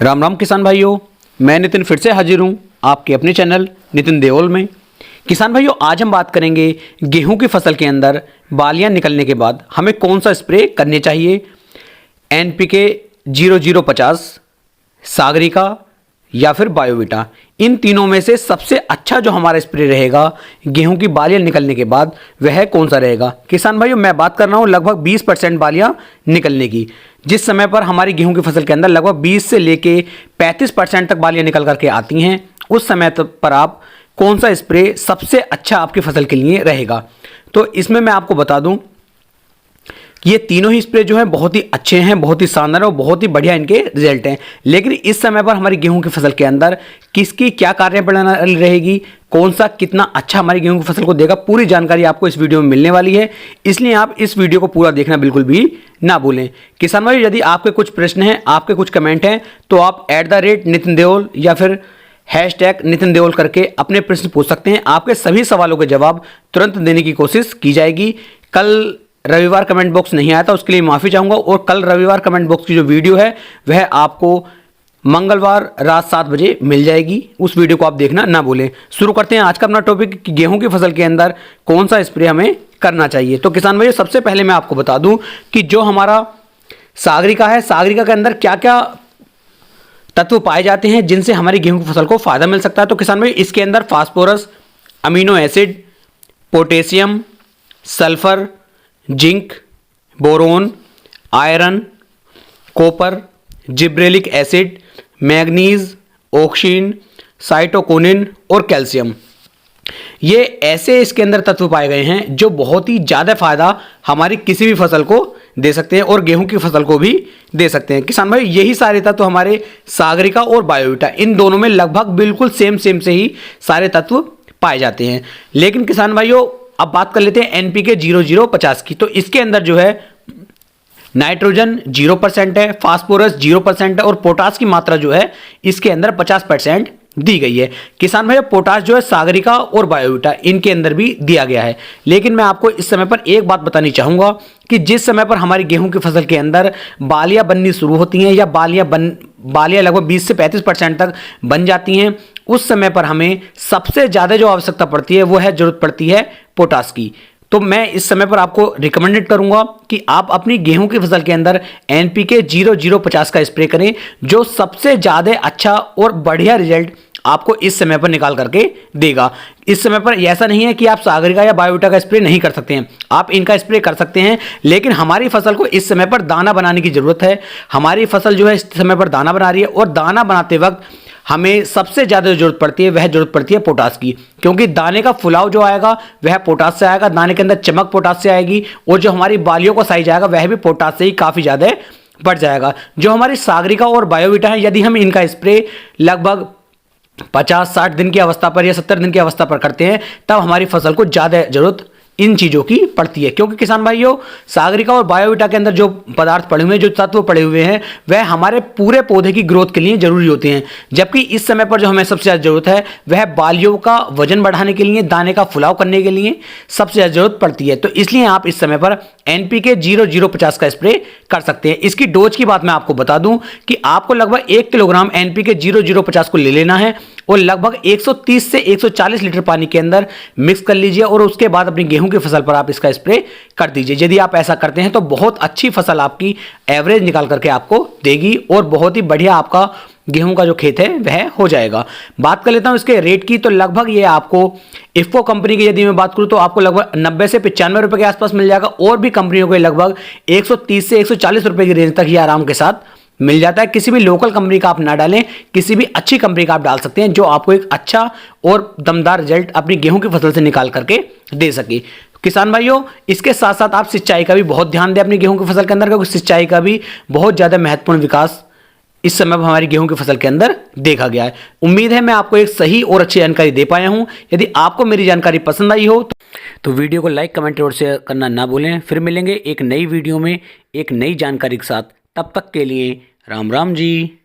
राम राम किसान भाइयों, मैं नितिन फिर से हाजिर हूँ आपके अपने चैनल नितिन देओल में। किसान भाइयों, आज हम बात करेंगे गेहूं की फसल के अंदर बालियां निकलने के बाद हमें कौन सा स्प्रे करने चाहिए। NPK 0050, सागरिका या फिर बायोविटा, इन तीनों में से सबसे अच्छा जो हमारा स्प्रे रहेगा गेहूं की बालियां निकलने के बाद वह कौन सा रहेगा। किसान भाइयों, मैं बात कर रहा हूं लगभग 20% बालियां निकलने की। जिस समय पर हमारी गेहूं की फसल के अंदर लगभग 20 से लेके 35% तक बालियां निकल करके आती हैं, उस समय पर आप कौन सा स्प्रे सबसे अच्छा आपकी फसल के लिए रहेगा। तो इसमें मैं आपको बता दूं, ये तीनों ही स्प्रे जो हैं बहुत ही अच्छे हैं, बहुत ही शानदार और बहुत ही बढ़िया इनके रिजल्ट हैं। लेकिन इस समय पर हमारी गेहूं की फसल के अंदर किसकी क्या कार्यप्रणाली रहेगी, कौन सा कितना अच्छा हमारी गेहूं की फसल को देगा, पूरी जानकारी आपको इस वीडियो में मिलने वाली है। इसलिए आप इस वीडियो को पूरा देखना बिल्कुल भी ना भूलें। किसान भाई, यदि आपके कुछ प्रश्न हैं, आपके कुछ कमेंट हैं, तो आप @नितिन देओल या फिर #नितिन देओल करके अपने प्रश्न पूछ सकते हैं। आपके सभी सवालों के जवाब तुरंत देने की कोशिश की जाएगी। कल रविवार कमेंट बॉक्स नहीं आया था, उसके लिए माफ़ी चाहूँगा, और कल रविवार कमेंट बॉक्स की जो वीडियो है वह आपको मंगलवार रात 7 बजे मिल जाएगी। उस वीडियो को आप देखना ना भूलें। शुरू करते हैं आज का अपना टॉपिक कि गेहूं की फसल के अंदर कौन सा स्प्रे हमें करना चाहिए। तो किसान भाइयों, सबसे पहले मैं आपको बता दूं कि जो हमारा सागरिका है, सागरिका के अंदर क्या क्या तत्व पाए जाते हैं जिनसे हमारी गेहूं की फसल को फायदा मिल सकता है। तो किसान भाई, इसके अंदर phosphorus, amino acid, potassium, sulphur, zinc, boron, iron, copper, gibberellic acid, manganese, oxygen, cytokinin और कैल्शियम, ये ऐसे इसके अंदर तत्व पाए गए हैं जो बहुत ही ज़्यादा फायदा हमारी किसी भी फसल को दे सकते हैं और गेहूं की फसल को भी दे सकते हैं। किसान भाई, यही सारे तत्व हमारे सागरिका और बायोविटा, इन दोनों में लगभग बिल्कुल सेम से ही सारे तत्व पाए जाते हैं। लेकिन किसान भाइयों, अब बात कर लेते हैं NPK 0050 की। तो इसके अंदर जो है नाइट्रोजन 0% है, फास्फोरस 0% है और पोटास की मात्रा जो है इसके अंदर 50% दी गई है। किसान भाई, पोटास जो है सागरिका और बायोविटा इनके अंदर भी दिया गया है। लेकिन मैं आपको इस समय पर एक बात बतानी चाहूंगा कि जिस समय पर हमारी गेहूं की फसल के अंदर बालियां बननी शुरू होती हैं या बालियां लगभग 20 से 35% तक बन जाती हैं, उस समय पर हमें सबसे ज़्यादा जो आवश्यकता पड़ती है वो है, जरूरत पड़ती है पोटास की। तो मैं इस समय पर आपको रिकमेंडेड करूंगा कि आप अपनी गेहूं की फसल के अंदर NPK 0050 का स्प्रे करें, जो सबसे ज़्यादा अच्छा और बढ़िया रिजल्ट आपको इस समय पर निकाल करके देगा। इस समय पर ऐसा नहीं है कि आप सागरिका या बायोविटा का स्प्रे नहीं कर सकते हैं, आप इनका स्प्रे कर सकते हैं। लेकिन हमारी फसल को इस समय पर दाना बनाने की ज़रूरत है। हमारी फसल जो है इस समय पर दाना बना रही है और दाना बनाते वक्त हमें सबसे ज़्यादा जरूरत पड़ती है, वह जरूरत पड़ती है पोटास की, क्योंकि दाने का फुलाव जो आएगा वह पोटास से आएगा, दाने के अंदर चमक पोटास से आएगी और जो हमारी बालियों का साइज आएगा वह भी पोटास से ही काफ़ी ज़्यादा बढ़ जाएगा। जो हमारी सागरिका और बायोविटा है, यदि हम इनका स्प्रे लगभग 50-60 दिन की अवस्था पर या 70 दिन की अवस्था पर करते हैं, तब हमारी फसल को ज़्यादा जरूरत इन चीज़ों की पड़ती है। क्योंकि किसान भाइयों, सागरिका और बायोविटा के अंदर जो पदार्थ पड़े हुए हैं, जो तत्व पड़े हुए हैं, वह हमारे पूरे पौधे की ग्रोथ के लिए जरूरी होते हैं। जबकि इस समय पर जो हमें सबसे ज़्यादा जरूरत है वह बालियों का वजन बढ़ाने के लिए, दाने का फुलाव करने के लिए सबसे ज़्यादा जरूरत पड़ती है। तो इसलिए आप इस समय पर NPK 0050 का स्प्रे कर सकते हैं। इसकी डोज की बात मैं आपको बता दूं कि आपको लगभग 1 किलोग्राम NPK 0050 को ले लेना है और लगभग 130 से 140 लीटर पानी के अंदर मिक्स कर लीजिए और उसके बाद अपनी गेहूं की फसल पर आप इसका स्प्रे कर दीजिए। यदि आप ऐसा करते हैं तो बहुत अच्छी फसल आपकी एवरेज निकाल करके आपको देगी और बहुत ही बढ़िया आपका गेहूं का जो खेत है वह हो जाएगा। बात कर लेता हूं इसके रेट की। तो लगभग ये आपको इफ्को कंपनी की यदि मैं बात करूं तो आपको लगभग 90 से 95 रुपए के आसपास मिल जाएगा और भी कंपनियों को लगभग 130 से 140 रुपए की रेंज तक ये आराम के साथ मिल जाता है। किसी भी लोकल कंपनी का आप ना डालें, किसी भी अच्छी कंपनी का आप डाल सकते हैं जो आपको एक अच्छा और दमदार रिजल्ट अपनी गेहूं की फसल से निकाल करके दे सके। किसान भाइयों, इसके साथ साथ आप सिंचाई का भी बहुत ध्यान दें अपनी गेहूं की फसल के अंदर, क्योंकि सिंचाई का भी बहुत ज़्यादा महत्वपूर्ण विकास इस समय हमारी गेहूं की फसल के अंदर देखा गया है। उम्मीद है मैं आपको एक सही और अच्छी जानकारी दे पाया हूं। यदि आपको मेरी जानकारी पसंद आई हो तो वीडियो को लाइक, कमेंट और शेयर करना ना भूलें। फिर मिलेंगे एक नई वीडियो में एक नई जानकारी के साथ। तब तक के लिए राम राम जी।